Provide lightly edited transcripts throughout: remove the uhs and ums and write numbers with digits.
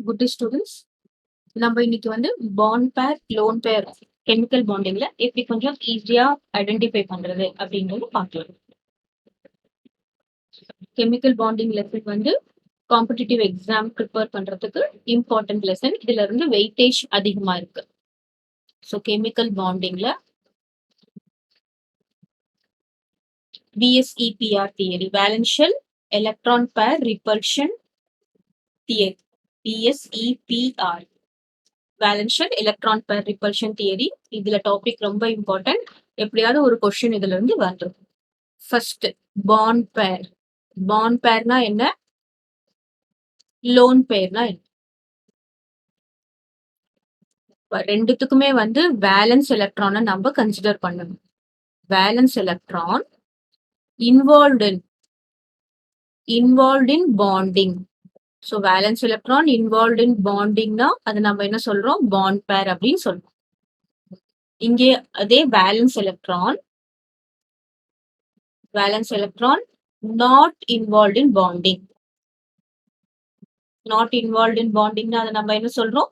Good students. நம்ம இன்னைக்கு வந்து பாண்ட் பேர் லோன் பேர் கெமிக்கல் பாண்டிங்ல எப்படி கொஞ்சம் ஈஸியா ஐடென்டிஃபை பண்றது அப்படின்றது பார்க்கலாம். கெமிக்கல் பாண்டிங் லெசன் வந்து காம்படிட்டிவ் எக்ஸாம் ப்ரிப்பேர் பண்றதுக்கு இம்பார்ட்டன்ட் லெசன். இதுல இருந்து வெயிட்டேஜ் அதிகமா இருக்கு. ஸோ கெமிக்கல் பாண்டிங்ல VSEPR theory, valence shell electron pair repulsion theory, VSEPR valence shell electron pair repulsion theory. இதுல டாபிக் ரொம்ப இம்பார்ட்டன்ட். எப்படியாவது ஒரு கொஸ்டின் இதுல இருந்து வந்துடும். ஃபர்ஸ்ட் பாண்ட் பேர். பாண்ட் பேர்னா என்ன, லோன் பேர்னா என்ன? ரெண்டுத்துக்குமே வந்து வேலன்ஸ் எலக்ட்ரானை நம்ம கன்சிடர் பண்ணணும். Valence electron involved in bonding. So valence electron involved in பாண்டிங்னா அது நம்ம என்ன சொல்றோம், பாண்ட் பேர் அப்படின்னு சொல்றோம். இங்கே அதே valence electron not involved in bonding. Not involved in பாண்டிங்னா அதை நம்ம என்ன சொல்றோம்,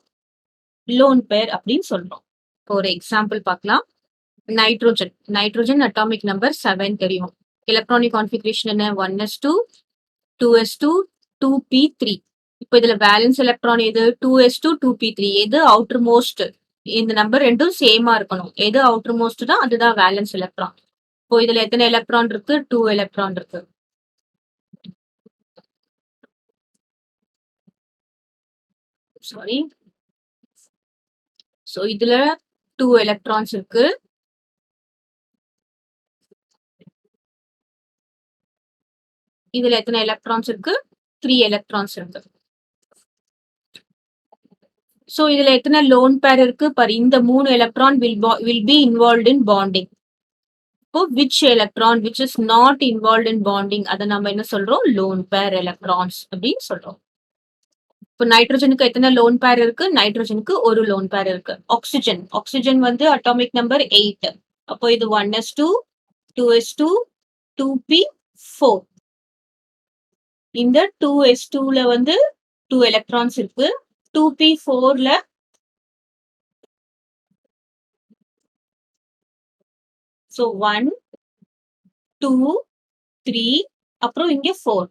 லோன் பேர் அப்படின்னு சொல்றோம். இப்போ ஒரு எக்ஸாம்பிள் பார்க்கலாம். நைட்ரோஜன் அட்டாமிக் நம்பர் 7 தெரியும். எலக்ட்ரானிக் கான்ஃபிகரேஷன் என்ன, 1s2 2s2 2p3. இப்போ இதுல வேலன்ஸ் எலக்ட்ரான் எது, 2s2 2p3. எது அவுட்டர் மோஸ்ட், இந்த நம்பர் ரெண்டும் சேமா இருக்கணும். எது அவுட்டர் மோஸ்ட் தான் அதுதான் வேலன்ஸ் எலக்ட்ரான். இப்போ இதுல எத்தனை எலக்ட்ரான் இருக்கு, 2 எலக்ட்ரான் இருக்கு. சாரி. சோ இதுல 2 எலக்ட்ரான்ஸ் இருக்கு. இதுல எத்தனை எலக்ட்ரான்ஸ் இருக்கு, 3 எலக்ட்ரான்ஸ் இருக்கு. சோ இதுல எத்தனை லோன் பேர் இருக்கு பாரு, இந்த 3 electron will be involved in bonding. இப்போ which electron which is not involved in bonding அதை நம்ம என்ன சொல்றோம், லோன் பேர் எலக்ட்ரான்ஸ் அப்படின்னு சொல்றோம். இப்போ நைட்ரோஜனுக்கு எத்தனை லோன் பேர் இருக்கு, நைட்ரோஜனுக்கு ஒரு லோன் பேர் இருக்கு. ஆக்சிஜன் வந்து அட்டாமிக் நம்பர் 8. அப்போ இது 1s2 2s2 2p4. இந்த 2s2ல வந்து 2 எலக்ட்ரான்ஸ் இருக்கு. 2p4ல so 1 2 3 அப்புறம் இங்க 4.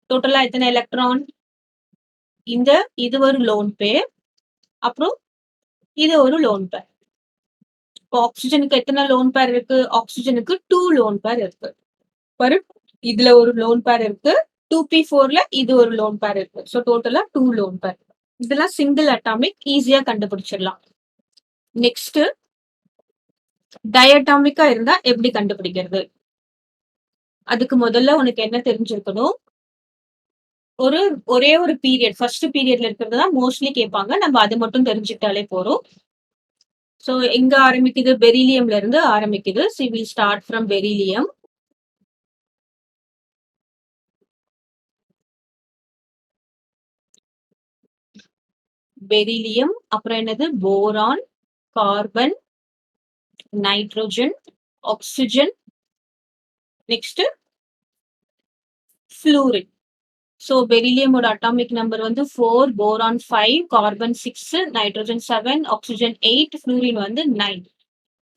டோட்டலா எத்தனை எலக்ட்ரான், இது ஒரு லோன் பேர், அப்புறம் இது ஒரு லோன் பேர். இப்போ ஆக்சிஜனுக்கு எத்தனை லோன் பேர் இருக்கு, ஆக்சிஜனுக்கு 2 லோன் பேர் இருக்கு. பாரு, இதுல ஒரு லோன் பேர் இருக்கு, 2p4ல இது ஒரு லோன் பேர் இருக்கு. ஸோ டோட்டலா 2 லோன் பேர். இதெல்லாம் சிங்கிள் அட்டாமிக், ஈஸியா கண்டுபிடிச்சிடலாம். நெக்ஸ்ட் டயட்டாமிக்கா இருந்தா எப்படி கண்டுபிடிக்கிறது? அதுக்கு முதல்ல உனக்கு என்ன தெரிஞ்சிருக்கணும், ஒரே ஒரு பீரியட், ஃபர்ஸ்ட் பீரியட்ல இருக்கிறது தான் மோஸ்ட்லி கேட்பாங்க. நம்ம அது மட்டும் தெரிஞ்சுக்கிட்டாலே போறோம். சோ எங்க ஆரம்பிக்குது, பெரிலியம்ல இருந்து ஆரம்பிக்குது. So we start from beryllium. Beryllium, அப்புறம் என்னது, boron, carbon, nitrogen, oxygen, next fluorine. So பெரிலியமோட அட்டாமிக் நம்பர் வந்து 4, boron 5, carbon 6, nitrogen 7, oxygen 8, fluorine வந்து 9.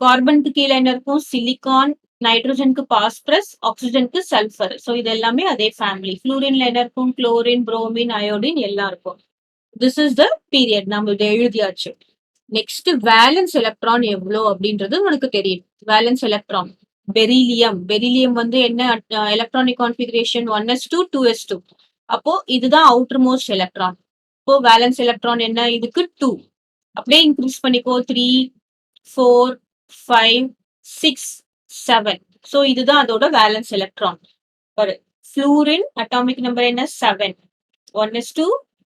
கார்பனுக்கு கீழே என்ன இருக்கும், சிலிகான், நைட்ரோஜனுக்கு பாஸ்பரஸ், ஆக்சிஜனுக்கு சல்ஃபர். ஸோ இது எல்லாமே அதே ஃபேமிலி. ஃப்ளூரின்ல என்ன இருக்கும், குளோரின், புரோமின், அயோடின் எல்லாம் இருக்கும். திஸ் இஸ் த பீரியட், நம்ம இதை எழுதியாச்சு. நெக்ஸ்ட் வேலன்ஸ் எலக்ட்ரான் எவ்வளோ அப்படின்றது உனக்கு தெரியும். வேலன்ஸ் எலக்ட்ரான் பெரிலியம் வந்து என்ன எலக்ட்ரானிக் கான்ஃபிகரேஷன், 1s2 2s2. அப்போ இதுதான் அவுட்டர் மோஸ்ட் எலக்ட்ரான். இப்போ வேலன்ஸ் எலக்ட்ரான் என்ன, இதுக்கு 2. அப்படியே இன்க்ரீஸ் பண்ணிக்கோ, 3 4 5 6 7. ஸோ இதுதான் அதோட valence electron. Fluorine atomic number என்ன, 7. 1s2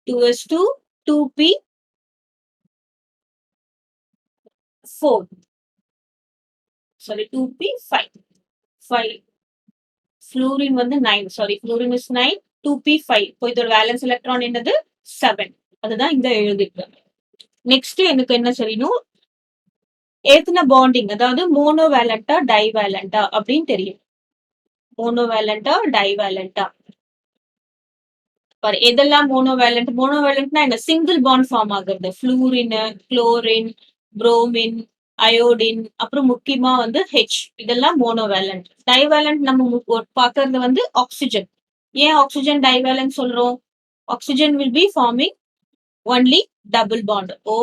2s2 2p4. Sorry 2p5. Fluorine வந்து 9. Sorry, fluorine is 9. 2p5. இப்போ இதோட வேலன்ஸ் எலக்ட்ரான் என்னது, 7. அதுதான் இந்த எழுதிருக்கு. நெக்ஸ்ட் எனக்கு என்ன தெரியணும், எத்தனை பாண்டிங், அதாவது மோனோவேலண்டா டைவேலண்டா அப்படின்னு தெரியும். மோனோவேலண்டா டைவேலண்டா பாரு எதெல்லாம் மோனோவேலண்ட் மோனோவேலண்ட்னா என்ன சிங்கிள் பாண்ட் ஃபார்ம் ஆகுறது ஃப்ளூரின் குளோரின் புரோமின் அயோடின் அப்புறம் முக்கியமா வந்து ஹெச் இதெல்லாம் மோனோவேலண்ட் டைவேலண்ட் நம்ம பாக்குறது வந்து ஆக்சிஜன் ஏன் ஆக்சிஜன் டைவேலண்ட் சொல்றோம் oxygen will be forming only double bond O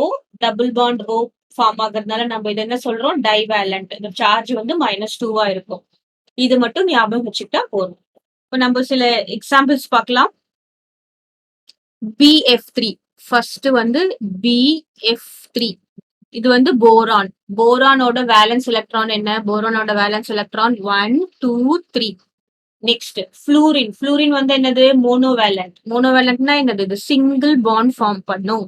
double bond O form ஆகுறதுனால நம்ம இது என்ன சொல்றோம் டைவேலண்ட் இந்த சார்ஜ் வந்து -2 இருக்கும் இது மட்டும் ஞாபகம் வச்சுக்கிட்டா போதும் இப்போ நம்ம சில எக்ஸாம்பிள்ஸ் பார்க்கலாம் BF3 ஃபர்ஸ்ட் வந்து BF3 இது வந்து போரான் போரானோட வேலன்ஸ் எலக்ட்ரான் என்ன போரானோட valence electron 1 2 3 next fluorine fluorine வந்து என்னது மோனோவேலண்ட் மோனோவேலண்ட்னா என்னது இது சிங்கிள் பாண்ட் ஃபார்ம் பண்ணும்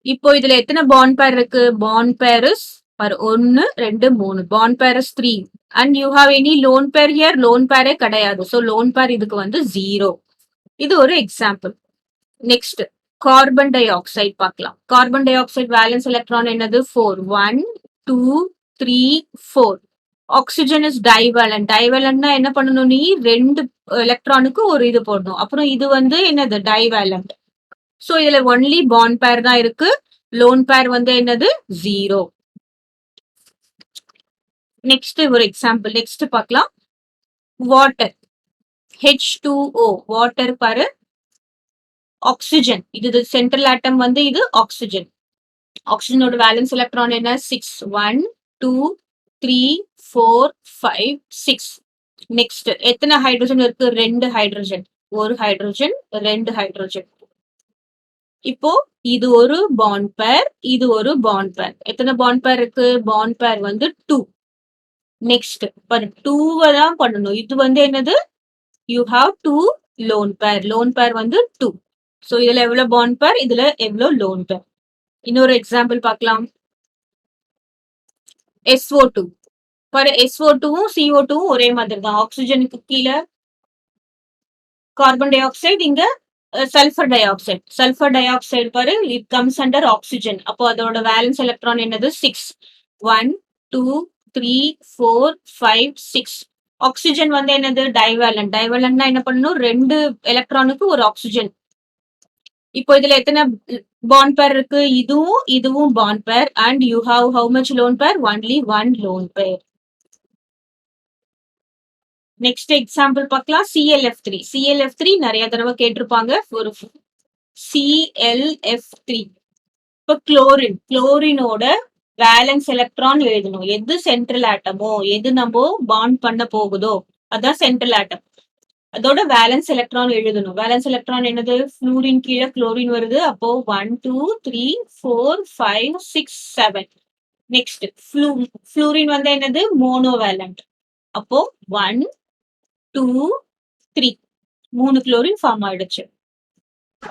இப்போ இதுல எத்தனை பாண்ட் பேர் இருக்கு பாண்ட் பேர்ஸ் பாரு 1 2 3 bond purse 3 and you have any lone pair here loan பேரே கிடையாது சோ லோன் பேர் இதுக்கு வந்து 0 இது ஒரு example next carbon dioxide பார்க்கலாம் carbon dioxide valence electron என்னது 4 1 2 3 4 ஆக்சிஜன் இஸ் டைவேலண்ட் டைவேலண்ட்னா என்ன பண்ணணும் நீ ரெண்டு எலக்ட்ரானுக்கு ஒரு இது போடணும் அப்புறம் இது வந்து என்னது டைவேலண்ட் சோ இதுல ஒன்லி பாண்ட் பேர் தான் இருக்கு லோன் பேர் வந்து என்னது 0 நெக்ஸ்ட் ஒரு எக்ஸாம்பிள் நெக்ஸ்ட் பார்க்கலாம் வாட்டர் H2O வாட்டர் பாரு ஆக்சிஜன் இது சென்ட்ரல் ஆட்டம் வந்து இது ஆக்சிஜன் ஆக்சிஜனோட வேலன்ஸ் எலக்ட்ரான் என்ன 6 1 2 3 4 5 6 நெக்ஸ்ட் எத்தனை ஹைட்ரஜன் இருக்கு ரெண்டு ஹைட்ரஜன் ஒரு ஹைட்ரஜன் ரெண்டு ஹைட்ரஜன் இப்போ இது ஒரு பாண்ட் பேர் இது ஒரு பாண்ட் பேர் எத்தனை பாண்ட் பேர் இருக்கு பாண்ட் பேர் வந்து 2 நெக்ஸ்ட் பாரு 2 தான் பண்ணணும் இது வந்து என்னது யூ ஹாவ் 2 லோன் பேர் வந்து 2 சோ இதுல எவ்வளவு பாண்ட் பேர் இதுல எவ்வளவு லோன் பேர் இன்னொரு எக்ஸாம்பிள் பார்க்கலாம் SO2 பாரு SO2வும் CO2வும் ஒரே மாதிரி தான் ஆக்சிஜனுக்கு கீழே கார்பன் டை ஆக்சைடு இங்க சல்ஃபர் டை ஆக்சைடு பாரு இட் கம்ஸ் அண்டர் ஆக்சிஜன் அப்போ அதோட வேலன்ஸ் எலக்ட்ரான் என்னது 6 1 2 3 4 5 6 ஆக்சிஜன் வந்து என்னது டைவேலண்ட்னா என்ன பண்ணணும் ரெண்டு எலக்ட்ரானுக்கு ஒரு ஆக்சிஜன் இப்போ இதுல எத்தனை பாண்ட் பேர் இருக்கு இதுவும் பாண்ட் பேர் and you have how much lone pair only one lone pair next example பார்க்கலாம் CLF3 நிறைய தடவை கேட்டிருப்பாங்க ஒரு CLF3 இப்போ குளோரினோட வேலன்ஸ் எலக்ட்ரான் எழுதணும் எது சென்ட்ரல் ஆட்டமோ எது நம்ம பாண்ட் பண்ண போகுதோ அதான் சென்ட்ரல் ஆட்டம் அதோட வேலன்ஸ் எலக்ட்ரான் எழுதணும் வேலன்ஸ் எலக்ட்ரான் என்னது ஃப்ளூரின் கீழே குளோரின் வருது அப்போ 1 2 3 4 5 6 7 நெக்ஸ்ட் ஃப்ளூரின் வந்து என்னது மோனோவேலண்ட் அப்போ 1 2 3 3 குளோரின் ஃபார்ம் ஆயிடுச்சு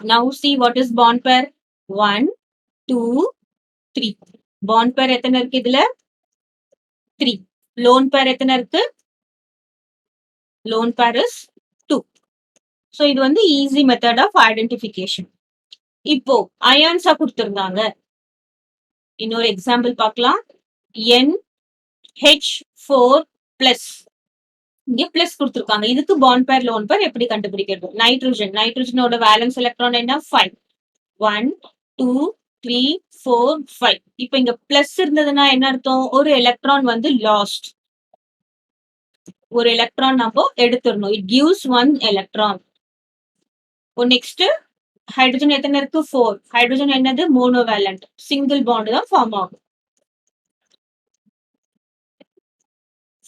now see what is bond pair 1 2 3 bond pair எத்தனை இருக்கு இதுல 3 lone pair எத்தனை இருக்கு lone pair is 2 so இது வந்து ஈஸி மெத்தட் ஆஃப் ஐடென்டிஃபிகேஷன் இப்போ அயான்ஸா கொடுத்திருந்தாங்க இன்னொரு எக்ஸாம்பிள் பார்க்கலாம் NH4 பிளஸ் இங்க பிளஸ் கொடுத்திருக்காங்க இதுக்கு பாண்ட் பேர் லோன் பேர் எப்படி கண்டுபிடிக்கிறது நைட்ரஜனோட வேலன்ஸ் எலக்ட்ரான் என்ன 5 1 2 3 4 5 இப்போ இங்க பிளஸ் இருந்ததுன்னா என்ன அர்த்தம் ஒரு எலக்ட்ரான் வந்து லாஸ்ட் ஒரு எலக்ட்ரான் நம்ம எடுத்துடணும் it gives one electron next hydrogen எத்தனை இருக்கு 4 ஹைட்ரஜன் என்னது மோனோவேலண்ட் சிங்கிள் பாண்ட் தான் ஃபார்ம் ஆகும்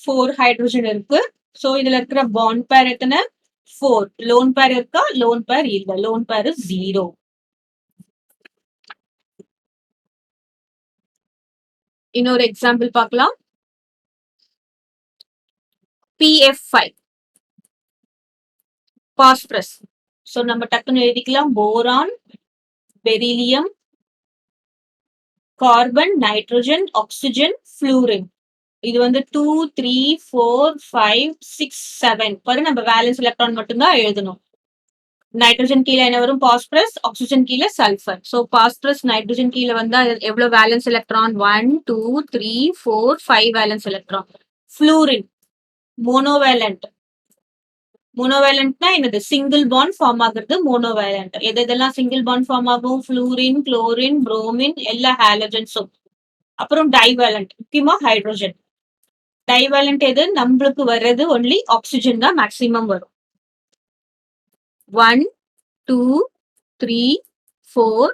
4 ஹைட்ரஜன் இருக்கு சோ இதுல இருக்கிற பாண்ட் பேர் எத்தனை 4 லோன் பேர் இருக்கா லோன் பேர் இல்ல லோன் பேர் 0 இன்னொரு எக்ஸாம்பிள் பார்க்கலாம் PF5 பாஸ்பரஸ் சோ நம்ம டக்குன்னு எழுதிக்கலாம் boron beryllium carbon nitrogen oxygen fluorine இது வந்து 2 3 4 5 6 7 பாரு நம்ம வேலன்ஸ் எலக்ட்ரான் மட்டும்தான் எழுதணும் நைட்ரஜன் கீழே என்ன வரும் பாஸ்பரஸ் ஆக்சிஜன் கீழே சல்ஃபர் சோ பாஸ்பரஸ் நைட்ரஜன் கீழே வந்தா எவ்வளவு valence electron 1 2 3 4 5 valence electron fluorine monovalent மோனோவேலண்ட்னா என்னது? சிங்கிள் பாண்ட் ஃபார்ம் ஆகுறது மோனோவேலண்ட். எதெல்லாம் சிங்கிள் பாண்ட் ஃபார்ம் ஆகும்? ஃப்ளூரின், குளோரின், புரோமின், எல்லா ஹாலஜன்ஸும். அப்புறம் டைவேலண்ட், முக்கியமா ஹைட்ரோஜன். டைவேலண்ட் எது? நம்மளுக்கு வர்றது ஒன்லி ஆக்சிஜன் தான் மேக்ஸிமம் வரும். 1, 2, 3, 4,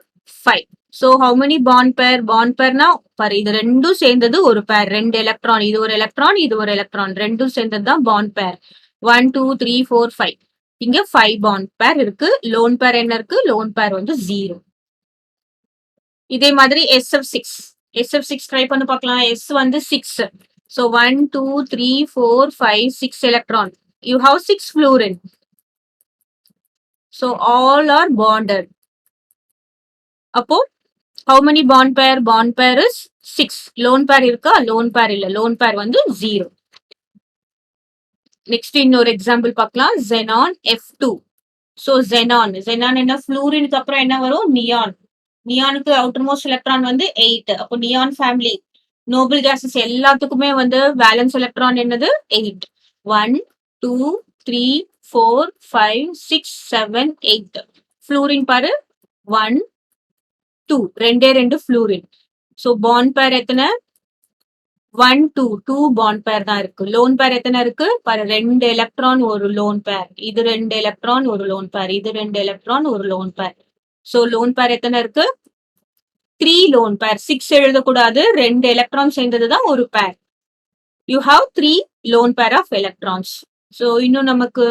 5. So how many bond pair? Bond pairனா பாரு, இது ரெண்டும் சேர்ந்தது ஒரு பேர். 2 எலக்ட்ரான், இது ஒரு எலக்ட்ரான், இது ஒரு எலக்ட்ரான், ரெண்டும் சேர்ந்தது தான் பாண்ட் பேர். 1, 2, 3, 4, 5. இங்க 5 பாண்ட் பேர் இருக்கு. லோன் பேர் என்ன இருக்கு? லோன் பேர் வந்து 0. இதே மாதிரி SF6. SF6 ட்ரை பண்ணி பார்க்கலாம். S வந்து 6. So 1, 2, 3, 4, 5, 6 electron. You have 6 fluorine. So all are bonded. அப்போ how many bond pair? Bond pair is 6. Lone pair இருக்கா? Lone pair இல்ல. Lone pair வந்து 0. Next இன்னொரு எக்ஸாம்பிள் பார்க்கலாம். Xenon F2. So xenon என்ன? ஃப்ளூரினுக்கு அப்புறம் என்ன வரும்? நியான். நியானுக்கு அவுட்டர்மோஸ்ட் எலக்ட்ரான் வந்து 8. அப்போ நியான் ஃபேமிலி நோபல் கேசஸ் எல்லாத்துக்குமே வந்து வேலன்ஸ் எலக்ட்ரான் என்னது? 8. 1, 2, 3, 4, 5, 6, 7, 8. ஃப்ளூரின் பாரு 1, 2. ரெண்டு ஃப்ளூரின். ஸோ பாண்ட் பேர் எத்தனை? 1, 2. 2 பாண்ட் பேர் தான் இருக்கு. லோன் பேர் எத்தனை இருக்கு? பாரு 2 எலக்ட்ரான் ஒரு லோன் பேர். இது 2 எலக்ட்ரான் ஒரு லோன் பேர். இது 2 எலக்ட்ரான் ஒரு lone pair. So lone pair எத்தனை இருக்கு? 3 lone pair. 6 எழுதக்கூடாது. 2 எலக்ட்ரான் சேர்ந்ததுதான் ஒரு பேர். You have 3 lone pair of electrons. So இன்னும் நமக்கு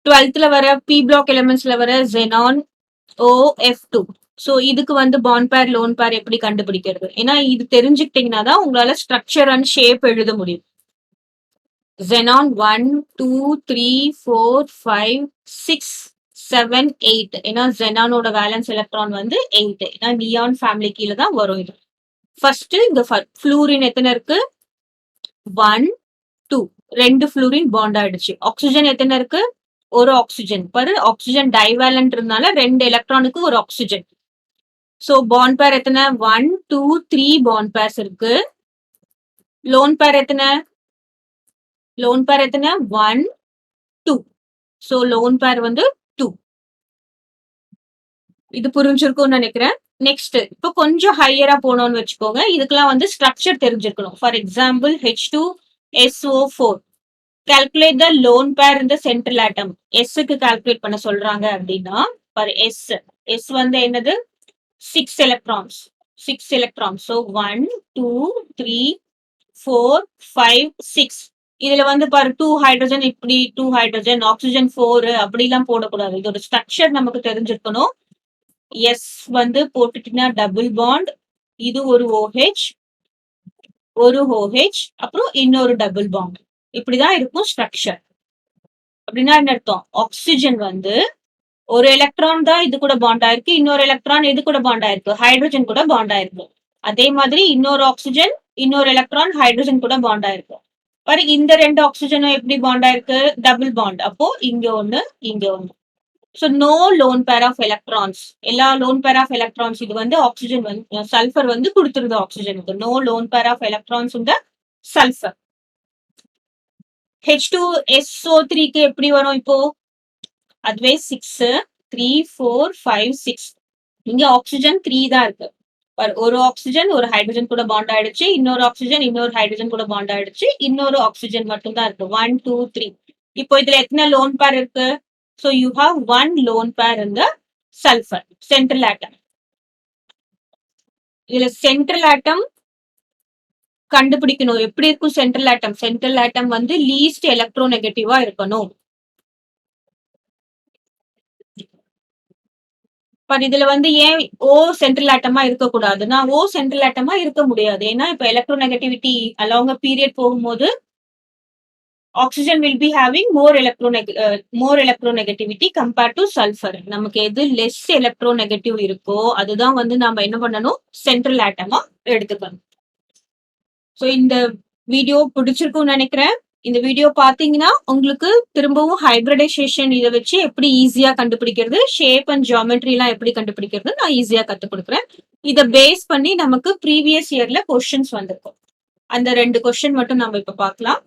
12th வர P block elementsல வர xenon OF2. So இதுக்கு வந்து bond pair lone pair எப்படி கண்டுபிடிக்கிறது? ஏன்னா இது தெரிஞ்சுக்கிட்டீங்கன்னா தான் உங்களால ஸ்ட்ரக்சர் அண்ட் ஷேப் எழுத முடியும். xenon 1, 2, 3, 4, 5, 6, 7, 8. ஏன்னா xenonோட வேலன்ஸ் எலக்ட்ரான் வந்து 8. ஏன்னா நியான் ஃபேமிலி கீழே தான் வரும் இது. ஃபர்ஸ்ட் இங்க ஃப்ளூரின் எத்தனை இருக்கு? 1, 2. 2 ஃப்ளூரின் பாண்ட் ஆயிடுச்சு. ஆக்சிஜன் எத்தனை இருக்கு? ஒரு ஆக்சிஜன். பாரு ஆக்சிஜன் டைவேலண்ட் இருந்தால 2 எலக்ட்ரானுக்கு ஒரு ஆக்சிஜன். சோ பாண்ட் பேர் எத்தனை? 1, 2, 3 பாண்ட் பேர்ஸ் இருக்கு. லோன் பேர் எத்தனை? லோன் பேர் எத்தனை? 1, 2. சோ லோன் பேர் வந்து 2. இது புரிஞ்சிருக்கும்னு நினைக்கிறேன். நெக்ஸ்ட் இப்போ கொஞ்சம் ஹையரா போனோம்னு வச்சுக்கோங்க. இதுக்கெல்லாம் வந்து ஸ்ட்ரக்சர் தெரிஞ்சிருக்கணும். For example H2SO4. Calculate the lone pair இந்த சென்ட்ரல் ஆட்டம். எஸ்க்கு கால்குலேட் பண்ண சொல்றாங்க அப்படின்னா ஃபார் எஸ் வந்து என்னது? 6 எலக்ட்ரான்ஸ். 6 எலக்ட்ரான்ஸ். ஸோ 1, 2, 3, 4, 5, 6. இதுல வந்து பாரு 2 ஹைட்ரஜன், இப்படி 2 ஹைட்ரஜன், ஆக்சிஜன் 4 அப்படிலாம் போடக்கூடாது. இதோட ஸ்ட்ரக்சர் நமக்கு தெரிஞ்சிருக்கணும். எஸ் வந்து போட்டுட்டீங்கன்னா டபுள் பாண்ட், இது ஒரு OH, ஒரு OH, அப்புறம் இன்னொரு டபுள் பாண்ட். இப்படிதான் இருக்கும் ஸ்ட்ரக்சர். அப்படின்னா என்ன அர்த்தம்? ஆக்சிஜன் வந்து ஒரு எலக்ட்ரான் தான் இது கூட பாண்ட் ஆயிருக்கு, இன்னொரு எலக்ட்ரான் எது கூட பாண்ட் ஆயிருக்கு? ஹைட்ரஜன் கூட பாண்ட் ஆயிருக்கு. அதே மாதிரி இன்னொரு ஆக்சிஜன், இன்னொரு எலக்ட்ரான் ஹைட்ரஜன் கூட பாண்ட் ஆயிருக்கு. பாரு இந்த 2 ஆக்சிஜனும் எப்படி பாண்ட் ஆயிருக்கு? Double bond. அப்போ இங்க ஒண்ணு, இங்க ஒண்ணு. So no lone pair of electrons. எல்லா lone pair of electrons இது வந்து ஆக்சிஜன் வந்து சல்ஃபர் வந்து கொடுத்துருது ஆக்சிஜனுக்கு. No lone pair of electrons இந்த சல்ஃபர். H2SO3க்கு எப்படி வரும் இப்போ? அதுவே 6, 3, 4, 5, 6. இங்க ஆக்சிஜன் 3 தான் இருக்கு. ஒரு ஆக்சிஜன் ஒரு ஹைட்ரஜன் கூட பாண்ட் ஆயிடுச்சு, இன்னொரு ஆக்சிஜன் இன்னொரு ஹைட்ரஜன் கூட பாண்ட் ஆயிடுச்சு, இன்னொரு ஆக்சிஜன் மட்டும் தான் இருக்கு. 1, 2, 3. இப்போ இதுல எத்தனை லோன் பேர் இருக்கு? So you have 1 lone pair in the sulfur, central atom. இதுல central atom கண்டுபிடிக்கணும். எப்படி இருக்கும் central atom? Central atom வந்து least electronegative இருக்கணும். பட் இதுல வந்து ஏன் O central atom இருக்கக்கூடாதுன்னா, O central atom இருக்க முடியாது. ஏன்னா இப்ப electronegativity along a period போகும்போது oxygen will be having more electronegativity compared to sulfur. நமக்கு எது less electronegative இருக்கோ அதுதான் வந்து நாம என்ன பண்ணணும்? சென்ட்ரல் ஆட்டமா எடுத்துக்கணும். சோ இந்த வீடியோ பிடிச்சிருக்கும்னு நினைக்கிறேன். இந்த வீடியோ பாத்தீங்கன்னா உங்களுக்கு திரும்பவும் ஹைபிரிடைசேஷன் இதை வச்சு எப்படி ஈஸியா கண்டுபிடிக்கிறது, ஷேப் அண்ட் ஜியோமெட்ரி எல்லாம் எப்படி கண்டுபிடிக்கிறது நான் ஈஸியா கத்து கொடுக்குறேன். இதை பேஸ் பண்ணி நமக்கு ப்ரீவியஸ் இயர்ல கொஸ்டின்ஸ் வந்திருக்கும். அந்த 2 கொஸ்டின் மட்டும் நம்ம இப்ப பார்க்கலாம்.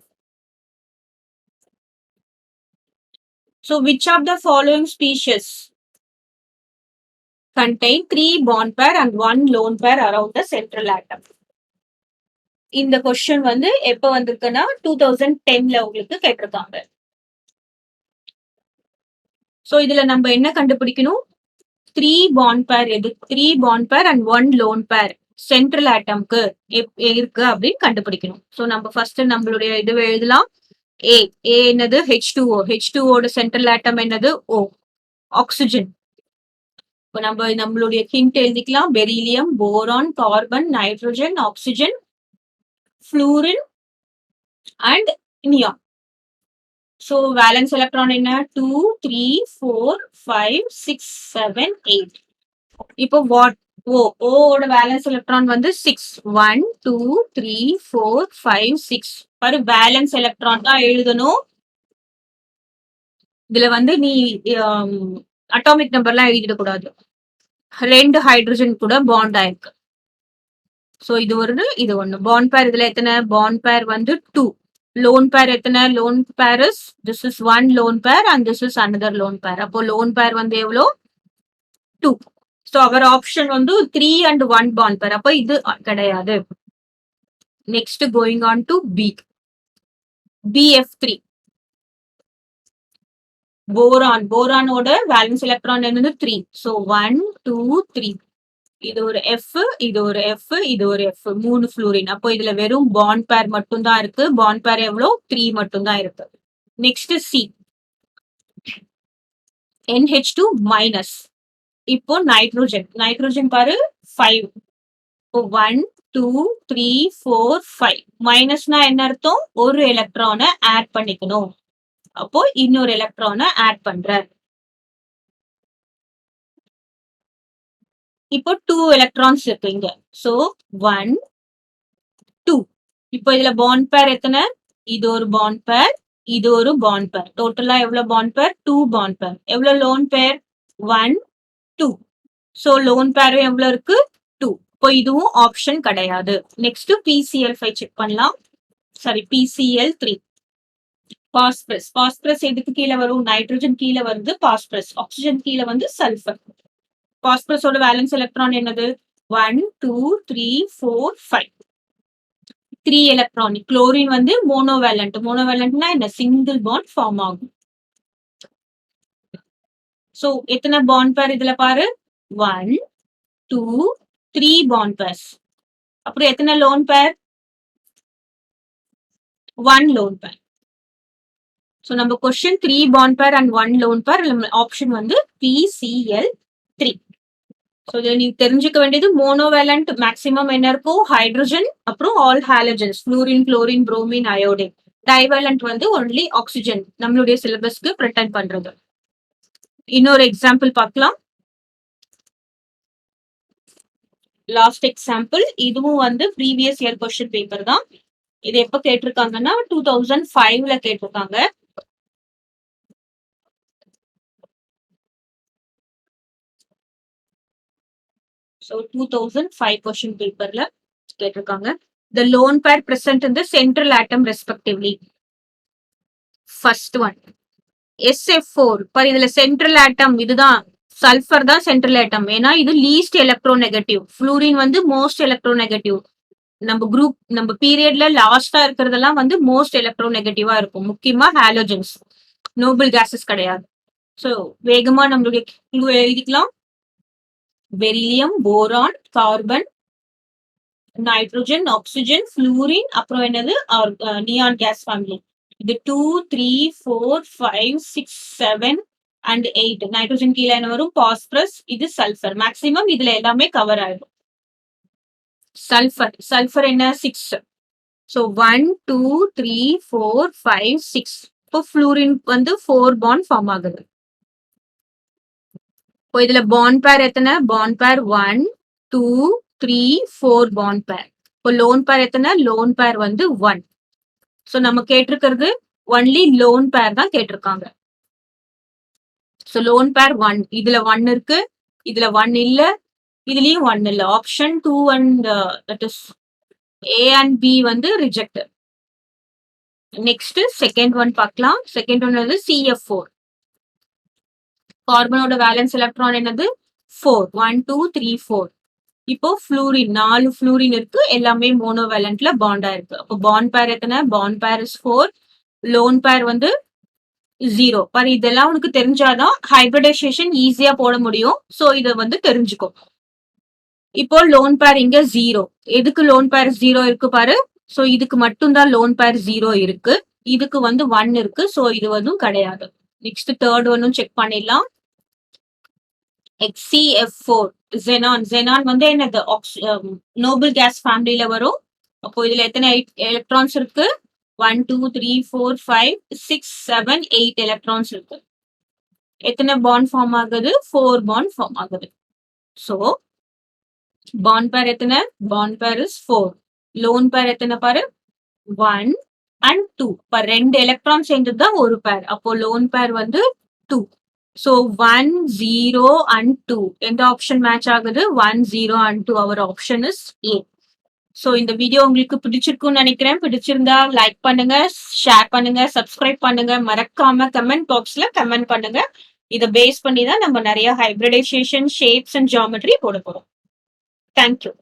So which of the following species contain 3 bond pair and 1 lone pair around the central atom? இந்த கொஸ்டின் வந்து எப்ப வந்திருக்குன்னா 2010ல உங்களுக்கு கேட்டிருக்காங்க. சோ இதுல நம்ம என்ன கண்டுபிடிக்கணும்? 3 bond pair எது 3 bond pair and 1 lone pair central ஆட்டம்க்கு இருக்கு அப்படின்னு கண்டுபிடிக்கணும். சோ நம்ம ஃபர்ஸ்ட் நம்மளுடைய இது எழுதலாம். ஏ என்னது H2O. H2O ஓட சென்ட்ரல் ஆட்டம் என்னது? O. ஆக்சிஜன். இப்போ நம்மளுடைய ஹிண்ட் எழுதிக்கலாம். Beryllium, boron, carbon, nitrogen, oxygen, fluorine and neon. So valence electron என்ன? 2, 3, 4, 5, 6, 7, 8. இப்போ வாட்? ஓட வேலன்ஸ் எலக்ட்ரான் வந்து 6. 1, 2, 3, 4, 5, 6. பாரு வேலன்ஸ் எலக்ட்ரான் தான் எழுதணும். இதுல வந்து நீ அட்டாமிக் நம்பர்லாம் எழுதிடக்கூடாது. 2 ஹைட்ரஜன் கூட பாண்ட் ஆயிருக்கு. சோ இது ஒன்னு. பாண்ட் பேர் இதுல எத்தனை? பாண்ட் பேர் வந்து 2. லோன் பேர் எத்தனை? Lone pair is this is 1 lone pair and this is another lone pair. அப்போ லோன் பேர் வந்து எவ்வளோ? 2. சோ அவர் ஆப்ஷன் வந்து 3 and 1 பாண்ட் பேர். அப்போ இது கிடையாது. Next going on to B. BF3 போரானோட வேலன்ஸ் எலக்ட்ரான் என்னது? 3. சோ 1, 2, 3. இது ஒரு F, இது ஒரு F, இது ஒரு F. 3 ஃப்ளூரின். அப்போ இதுல வெறும் பாண்ட் பேர் மட்டும் தான் இருக்கு. பாண்ட் பேர் எவ்வளோ? 3 மட்டும் தான் இருக்கு. Next C. NH2 minus. இப்போ நைட்ரோஜன் பாரு 5. 1, 2, 3, 4, 5. மைனஸ்னா என்ன அர்த்தம்? ஒரு எலக்ட்ரானை ஆட் பண்ணிக்கணும். அப்போ இன்னொரு எலக்ட்ரானை ஆட் பண்ற. இப்போ 2 எலக்ட்ரான்ஸ் இருக்கு இங்க. சோ 1, 2. இப்போ இதுல பாண்ட் பேர் எத்தனை? இது ஒரு பாண்ட் பேர், இது ஒரு பாண்ட் பேர். டோட்டலா எவ்வளவு பாண்ட் பேர்? 2 பாண்ட் பேர். எவ்வளவு lone pair? 1, 2. So lone pair எவ்வளவு இருக்கு? 2. இப்போ இதுவும் ஆப்ஷன் கிடையாது. நெக்ஸ்ட் PCl5 செக் பண்ணலாம். Sorry PCl3. பாஸ்பரஸ் எதுக்கு கீழே வரும்? நைட்ரோஜன் கீழே வந்து பாஸ்பரஸ், ஆக்சிஜன் கீழே வந்து சல்ஃபர். பாஸ்பரஸோட வேலன்ஸ் எலக்ட்ரான் என்னது? 1, 2, 3, 4, 5. 3 எலக்ட்ரான். குளோரின் வந்து மோனோவேலண்ட்னா என்ன? சிங்கிள் பாண்ட் ஃபார்ம் ஆகும். சோ எத்தனை பாண்ட் பேர் இதுல பாரு? 1, 2, 3 பாண்ட் பேர்ஸ். அப்புறம் எத்தனை lone pair? 1 lone pair. So நம்ம கொஸ்டின் 3 பாண்ட் பேர் அண்ட் 1 லோன் பேர். ஆப்ஷன் வந்து PCl3. சோ இதுல நீங்க தெரிஞ்சுக்க வேண்டியது மோனோவேலண்ட் மேக்ஸிமம் என்ன இருக்கும்? ஹைட்ரஜன், அப்புறம் all halogens, fluorine, chlorine, bromine, iodine. Divalent வந்து ஒன்லி ஆக்சிஜன். நம்மளுடைய சிலபஸ்க்கு ப்ரிட்டெண்ட் பண்றது. இன்னொரு எக்ஸாம்பிள் பார்க்கலாம். Last example. இதுவும் வந்து ப்ரீவியஸ் இயர் கொஸ்டின் பேப்பர் தான். இது எப்ப கேட்டிருக்காங்கன்னா 2005ல கேட்டிருக்காங்க. So 2005 question paperல கேட்டிருக்காங்க. The lone pair present in the central atom respectively. First one SF4. பாரு இதுல சென்ட்ரல் ஆட்டம் இதுதான். சல்ஃபர் தான் சென்ட்ரல் ஆட்டம். ஏன்னா இது லீஸ்ட் எலக்ட்ரோநெகட்டிவ். ஃப்ளூரின் வந்து மோஸ்ட் எலக்ட்ரோநெகட்டிவ். நம்ம பீரியட்ல லாஸ்டா இருக்கிறதெல்லாம் வந்து மோஸ்ட் எலக்ட்ரோநெகட்டிவா இருக்கும். முக்கியமா ஹாலோஜன்ஸ். நோபல் கேசஸ் கிடையாது. சோ வேகமா நம்மளுடைய எழுதிக்கலாம். Beryllium, boron, carbon, nitrogen, oxygen, fluorine, அப்புறம் என்னது? Neon gas family. இது 2, 3, 4, 5, 6, 7 and 8. நைட்ரோஜன் கீழே என்ன வரும்? பாஸ்பரஸ். இது சல்ஃபர். மேக்ஸிமம் இதுல எல்லாமே கவர் ஆயிடும். சல்ஃபர் என்ன? 6. சோ 1, 2, 3, 4, 5, 6. இப்போ ஃப்ளூரின் வந்து 4 பாண்ட் ஃபார்ம் ஆகுது. இப்போ இதுல பாண்ட் பேர் எத்தனை? பாண்ட் பேர் 1, 2, 3, 4 பாண்ட் பேர். இப்போ லோன் பேர் எத்தனை? லோன் பேர் வந்து 1. சோ நம்ம கேட்டிருக்கிறது ஒன்லி லோன் பேர் தான் கேட்டிருக்காங்க. So lone pair 1. இதுல 1 இருக்கு, இதுல 1 இல்ல, இதுலயும் 1 இல்ல. Option 2 and that is A and B வந்து ரிஜெக்ட். நெக்ஸ்ட் செகண்ட் ஒன் பார்க்கலாம். செகண்ட் ஒன் வந்து CF4. கார்பனோட வேலன்ஸ் எலக்ட்ரான் என்னது 4 1 2 3 4. இப்போ ஃப்ளூரின் 4 ஃப்ளூரின் இருக்கு, எல்லாமே மோனோவேலன்ட்ல பாண்டா இருக்கு. அப்போ பாண்ட் பேர் எத்தனை? பாண்ட் பேர் இஸ் 4, லோன் பேர் வந்து 0. பாரு இதெல்லாம் உனக்கு தெரிஞ்சாதான் ஹைபிரிடைசேஷன் ஈஸியா போட முடியும். சோ இத வந்து தெரிஞ்சுக்கோ. இப்போ லோன் பேர் இங்க 0. எதுக்கு லோன் பேர் 0 இருக்கு பாரு. சோ இதுக்கு மட்டும்தான் லோன் பேர் 0 இருக்கு. இதுக்கு வந்து 1 இருக்கு. சோ இது வந்து கிடையாது. நெக்ஸ்ட் தேர்ட் ஒன்னும் செக் பண்ணிடலாம். HCF4 xenon. xenon வந்து என்னது? நோபல் கேஸ் ஃபேமிலில வரும். அப்போ இதுல எத்தனை எலக்ட்ரான்ஸ் இருக்கு? 1 2 3 4 5 6 7 8 எலக்ட்ரான்ஸ் இருக்கு. எத்தனை பாண்ட் ஃபார்ம் ஆகுது? 4 பாண்ட் ஃபார்ம் ஆகுது. சோ பாண்ட் பேர் எத்தனை? பாண்ட் பேர் இஸ் 4. லோன் பேர் எத்தனை பாரு? 1 and 2. இப்ப 2 எலக்ட்ரான் சேர்ந்தது தான் ஒரு பேர். அப்போ லோன் பேர் வந்து 2. So 1 0 and 2. எந்த ஆப்ஷன் மேட்ச் ஆகுது? 1 0 and 2. our option is A. So இந்த வீடியோ உங்களுக்கு பிடிச்சிருக்கும்னு நினைக்கிறேன். பிடிச்சிருந்தா லைக் பண்ணுங்க, ஷேர் பண்ணுங்க, சப்ஸ்கிரைப் பண்ணுங்க, மறக்காம கமெண்ட் பாக்ஸ்ல கமெண்ட் பண்ணுங்க. இத பேஸ் பண்ணி தான் நம்ம நிறைய ஹைபிரிடைசேஷன், ஷேப்ஸ் அண்ட் ஜியோமெட்ரி போட போறோம். Thank you.